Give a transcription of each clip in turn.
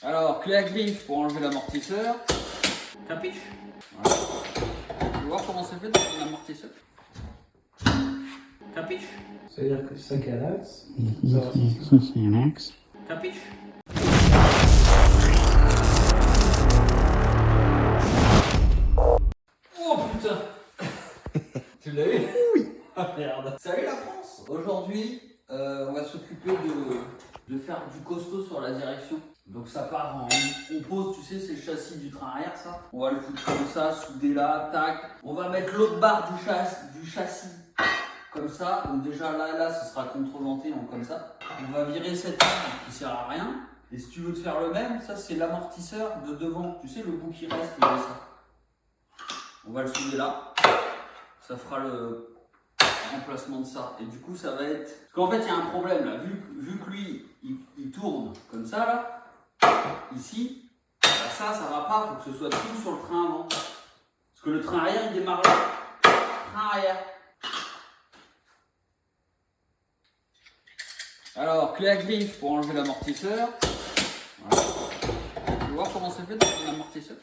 Alors, clé à griffe pour enlever l'amortisseur. Capiche? Voilà. Tu veux voir comment c'est fait dans l'amortisseur? Capiche? C'est-à-dire que c'est quel axe? Ça, c'est un axe. Capiche? Oh putain! Tu l'as eu? Oui! Ah merde! Salut la France! Aujourd'hui, on va s'occuper de faire du costaud sur la direction. Donc ça part en... On pose, tu sais, c'est le châssis du train arrière, ça. On va le foutre comme ça, souder là, tac. On va mettre l'autre barre du châssis comme ça. Donc déjà là, ce sera contreventé en comme ça. On va virer cette barre qui sert à rien. Et si tu veux te faire le même, ça c'est l'amortisseur de devant. Tu sais, le bout qui reste, il y a ça. On va le souder là. Ça fera le remplacement de ça. Et du coup, ça va être... Parce qu'en fait, il y a un problème là. Vu que lui, il tourne comme ça là. Ici, bah ça va pas, il faut que ce soit tout sur le train avant. Parce que le train arrière, il démarre là. Train arrière. Alors, clé à griffe pour enlever l'amortisseur. Voilà. Tu veux voir comment c'est fait dans l'amortisseur?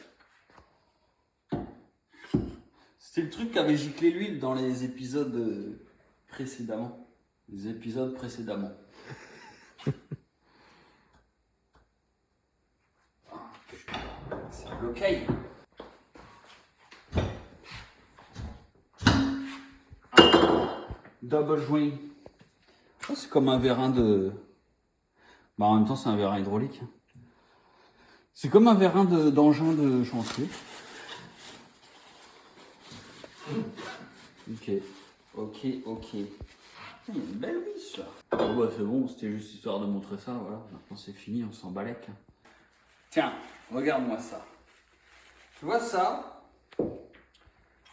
C'était le truc qu'avait giclé l'huile dans les épisodes précédemment. Les épisodes précédemment. C'est bloqué. Double joint. Oh, c'est comme un vérin de... Bah, en même temps, c'est un vérin hydraulique. C'est comme un vérin d'engin de chantier. Ok. Il y a une belle vis là. Oh, bah, c'est bon, c'était juste histoire de montrer ça. Voilà, maintenant c'est fini, on s'en balèque. Tiens, regarde-moi ça. Tu vois ça?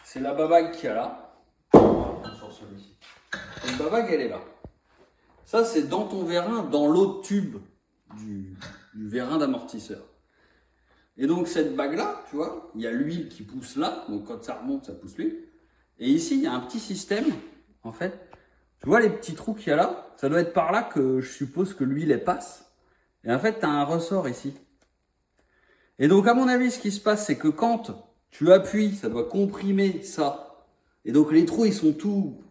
C'est la babague qu'il y a là. Sur celui-ci. La babague, elle est là. Ça, c'est dans ton vérin, dans l'autre tube du vérin d'amortisseur. Et donc, cette bague-là, tu vois, il y a l'huile qui pousse là. Donc, quand ça remonte, ça pousse l'huile. Et ici, il y a un petit système, en fait. Tu vois les petits trous qu'il y a là? Ça doit être par là que je suppose que l'huile, elle passe. Et en fait, tu as un ressort ici. Et donc, à mon avis, ce qui se passe, c'est que quand tu appuies, ça doit comprimer ça. Et donc, les trous, ils sont tout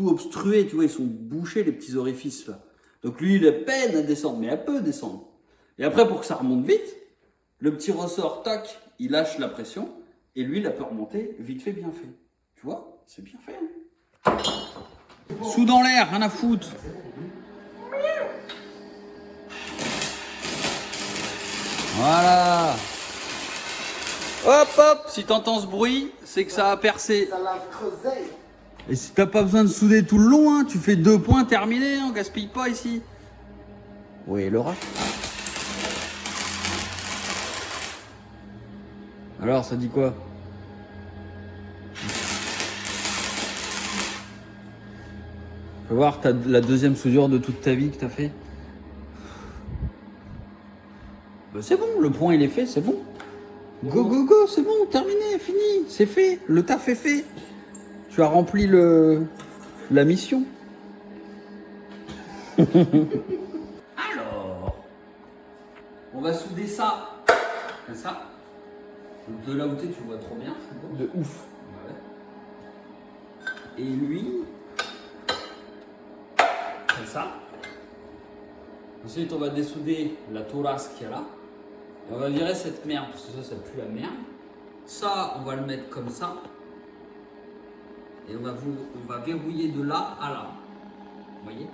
obstrués, tu vois, ils sont bouchés, les petits orifices, là. Donc, l'huile, elle peine à descendre, mais elle peut descendre. Et après, pour que ça remonte vite, le petit ressort, tac, il lâche la pression, et l'huile, elle peut remonter vite fait, bien fait. Tu vois, c'est bien fait. Hein. Sous dans l'air, rien à foutre. Voilà. Hop, si t'entends ce bruit, c'est que ça a percé. Ça l'a creusé. Et si t'as pas besoin de souder tout le long, hein, tu fais 2 points terminés, on gaspille pas ici. Oui, Laura. Alors, ça dit quoi? Faut voir, t'as la deuxième soudure de toute ta vie que t'as fait. Ben, c'est bon, le point il est fait, c'est bon. Go, c'est bon, terminé, fini, c'est fait, le taf est fait. Tu as rempli la mission. Alors, on va souder ça, comme ça. Donc de là où t'es, tu vois trop bien. De ouf. Ouais. Et lui, comme ça. Ensuite, on va dessouder la tourasse qu'il y a là. Et on va virer cette merde, parce que ça pue la merde. Ça, on va le mettre comme ça. Et on va verrouiller de là à là. Vous voyez?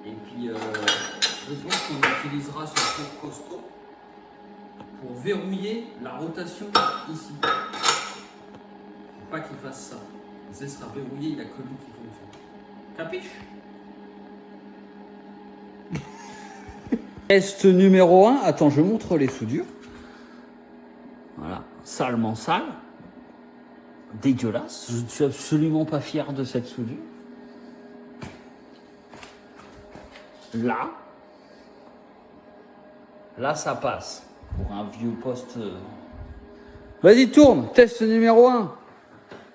Et puis, je pense qu'on utilisera ce truc costaud pour verrouiller la rotation ici. Faut pas qu'il fasse ça. Ça sera verrouillé, il n'y a que lui qui fonctionne. Capiche? Test numéro 1. Attends, je montre les soudures. Voilà, salement sale. Dégueulasse. Je ne suis absolument pas fier de cette soudure. Là, ça passe. Pour un vieux poste. Vas-y, tourne. Test numéro 1.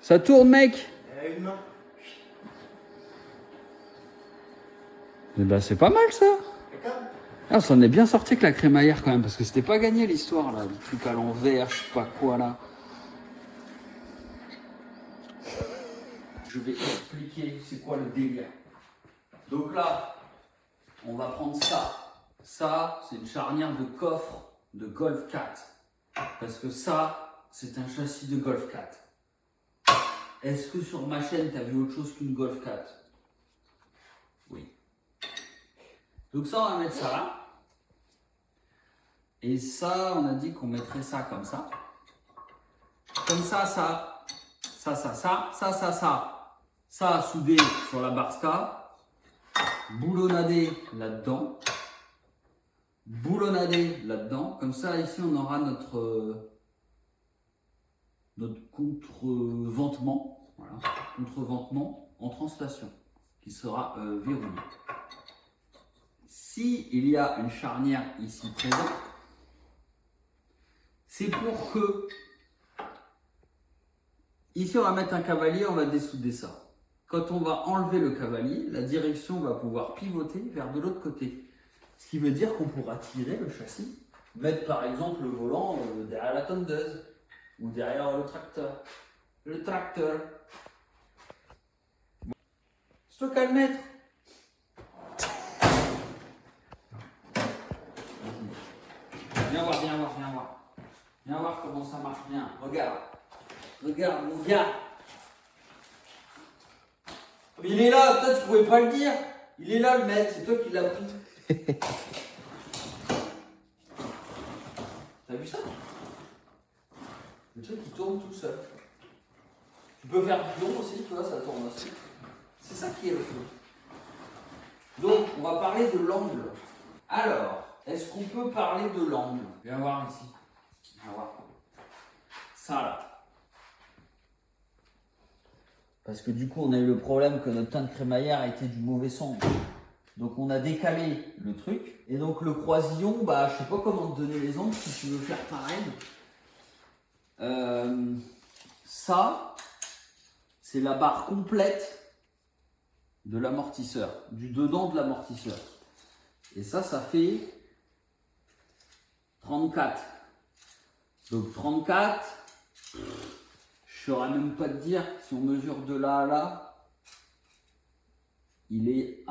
Ça tourne, mec. Une main. Eh ben, c'est pas mal, ça. Ah, ça en est bien sorti avec la crémaillère quand même, parce que c'était pas gagné l'histoire là, du truc à l'envers, je sais pas quoi là. Je vais expliquer c'est quoi le délire. Donc là, on va prendre ça. Ça, c'est une charnière de coffre de Golf 4. Parce que ça, c'est un châssis de Golf 4. Est-ce que sur ma chaîne, tu as vu autre chose qu'une Golf 4? Oui. Donc ça, on va mettre ça là. Et ça, on a dit qu'on mettrait ça comme ça. Comme ça, ça. Ça, ça, ça. Ça, ça, ça. Ça, soudé sur la barska. Boulonnadé là-dedans. Boulonnadé là-dedans. Comme ça, ici, on aura notre contreventement. Voilà. Contreventement en translation qui sera verrouillé. Si il y a une charnière ici présente, c'est pour que ici on va mettre un cavalier, on va dessouder ça. Quand on va enlever le cavalier, la direction va pouvoir pivoter vers de l'autre côté. Ce qui veut dire qu'on pourra tirer le châssis, mettre par exemple le volant derrière la tondeuse ou derrière le tracteur. Le tracteur. Je te calme, maître. Viens voir, viens voir, viens voir. Viens voir comment ça marche bien. Regarde. Regarde, mon gars. Il est là, toi tu pouvais pas le dire. Il est là le maître, c'est toi qui l'as pris. T'as vu ça? Le truc qui tourne tout seul. Tu peux faire du pion aussi, tu vois, ça tourne aussi. C'est ça qui est le feu. Donc, on va parler de l'angle. Alors, est-ce qu'on peut parler de l'angle? Viens voir ici. Viens voir. Ça là. Parce que du coup, on a eu le problème que notre teint de crémaillère a été du mauvais sang. Donc, on a décalé le truc. Et donc, le croisillon, bah, je sais pas comment te donner les angles si tu veux faire pareil. Ça, c'est la barre complète de l'amortisseur, du dedans de l'amortisseur. Et ça fait 34. Donc 34, je ne saurais même pas te dire, si on mesure de là à là, il est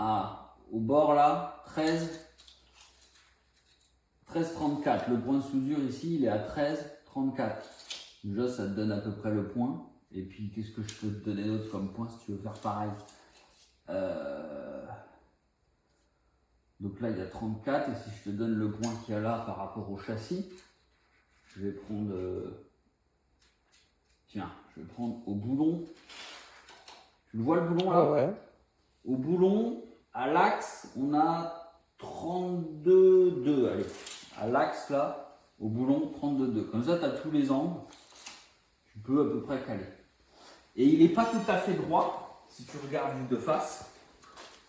au bord là, 13,34. Le point de soudure ici, il est à 13,34. Déjà, ça te donne à peu près le point. Et puis, qu'est-ce que je peux te donner d'autre comme point si tu veux faire pareil? Donc là, il y a 34. Et si je te donne le point qu'il y a là par rapport au châssis, je vais prendre... Tiens, je vais prendre au boulon. Tu le vois le boulon là? Ah ouais. Au boulon, à l'axe, on a 32,2. Allez, à l'axe là, au boulon, 32,2. Comme ça, tu as tous les angles. Tu peux à peu près caler. Et il n'est pas tout à fait droit, si tu regardes juste de face.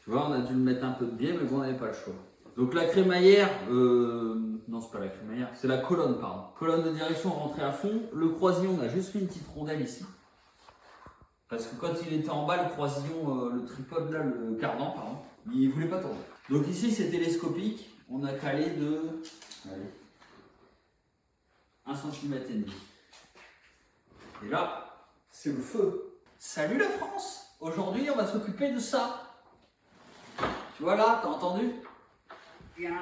Tu vois, on a dû le mettre un peu de biais, mais bon, on n'avait pas le choix. Donc la crémaillère, non, c'est pas la crémaillère, c'est la colonne, pardon. Colonne de direction rentrée à fond. Le croisillon, on a juste mis une petite rondelle ici. Parce que quand il était en bas, le croisillon, le tripode là, le cardan, pardon, il voulait pas tourner. Donc ici, c'est télescopique. On a calé de 1,5 cm. Et là, c'est le feu. Salut la France! Aujourd'hui, on va s'occuper de ça. Tu vois là, t'as entendu? Il y a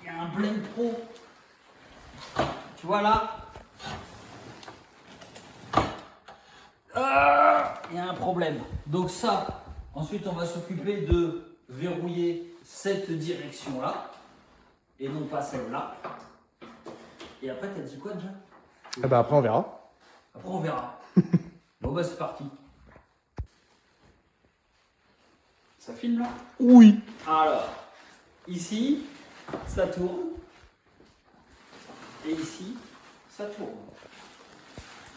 un Blend Pro. Tu vois là? Il y a un problème. Donc ça, ensuite, on va s'occuper de verrouiller cette direction-là. Et non pas celle-là. Et après, t'as dit quoi déjà? Ah bah après on verra. Après, on verra. Bon, bah, c'est parti. Ça filme là? Oui. Alors, ici, ça tourne. Et ici, ça tourne.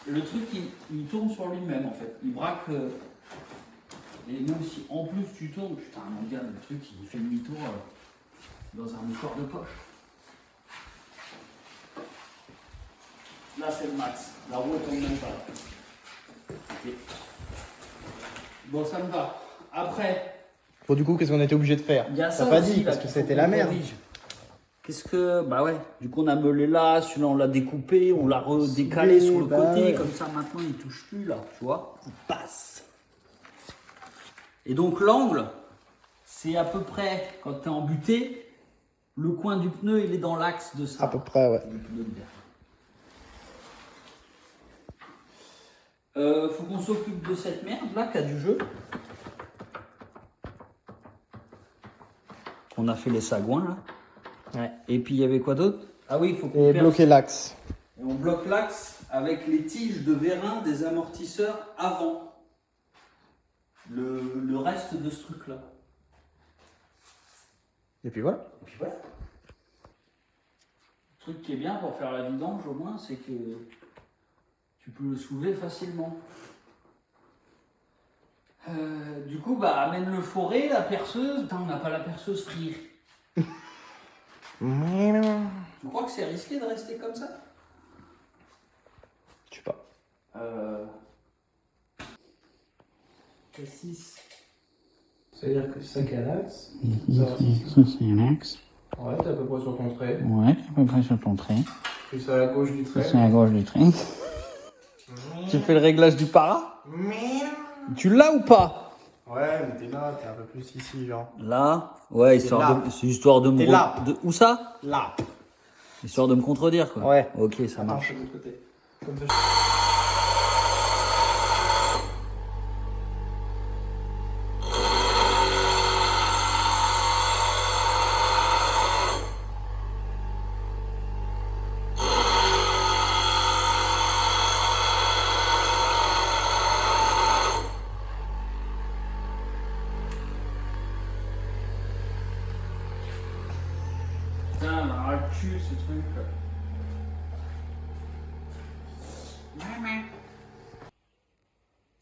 Le truc, il tourne sur lui-même en fait. Il braque. Et même si en plus tu tournes, putain, mon gars, le truc, il fait demi-tour dans un mouchoir de poche. Là, c'est le max. La roue, elle tombe même pas. Ok. Bon, ça me va. Après, Bon, du coup, qu'est-ce qu'on était obligé de faire? Il y a T'as ça pas aussi, dit, là, parce que qu'il faut c'était qu'on la merde. corrige. Qu'est-ce que... Bah ouais, du coup on a meulé là, celui-là on l'a découpé, on l'a redécalé sur le Bah côté, ouais. comme ça maintenant il touche plus là, tu vois, il passe. Et donc l'angle, c'est à peu près, quand tu es en butée, le coin du pneu il est dans l'axe de ça. À peu près, ouais. Du pneu de derrière. Faut qu'on s'occupe de cette merde là qui a du jeu. On a fait les sagouins là. Ouais. Et puis il y avait quoi d'autre? Ah oui, il faut qu'on Et perce. bloquer l'axe. Et on bloque l'axe avec les tiges de vérin des amortisseurs avant. Le reste de ce truc là. Et puis voilà. Et puis voilà. Le truc qui est bien pour faire la vidange au moins, c'est que tu peux le soulever facilement. Du coup, bah amène le forêt, la perceuse. Putain, on n'a pas la perceuse frire. Tu crois que c'est risqué de rester comme ça? Je sais pas. T6. C'est-à-dire que c'est ça qui est l'axe. Ça, c'est un axe. Ouais, t'es à peu près sur ton trait. Ouais, à peu près sur ton trait. Puis c'est à la gauche du Ça, trait. c'est à gauche du trait. Tu fais le réglage du para? Tu l'as ou pas? Ouais, mais t'es là, t'es un peu plus ici, genre. Là? Ouais, c'est histoire de me... T'es là. Où ça? Là. Histoire de me contredire, quoi. Ouais. Ok, ça Attends, marche. je fais de l'autre côté. Comme ça, Putain, m'a le cul ce truc.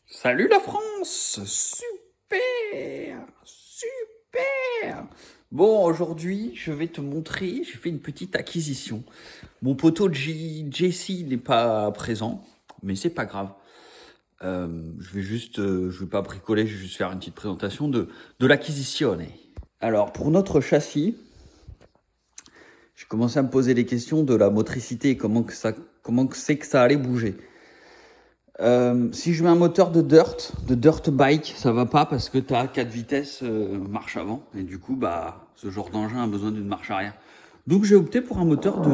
Salut la France! Super! Super! Bon, aujourd'hui, je vais te montrer, j'ai fait une petite acquisition. Mon poteau JC n'est pas présent, mais c'est pas grave. Je vais pas bricoler, je vais juste faire une petite présentation de l'acquisition. Alors, pour notre châssis, j'ai commencé à me poser des questions de la motricité et comment c'est que ça allait bouger. Si je mets un moteur de dirt bike, ça va pas parce que tu as 4 vitesses marche avant. Et du coup, bah, ce genre d'engin a besoin d'une marche arrière. Donc j'ai opté pour un moteur de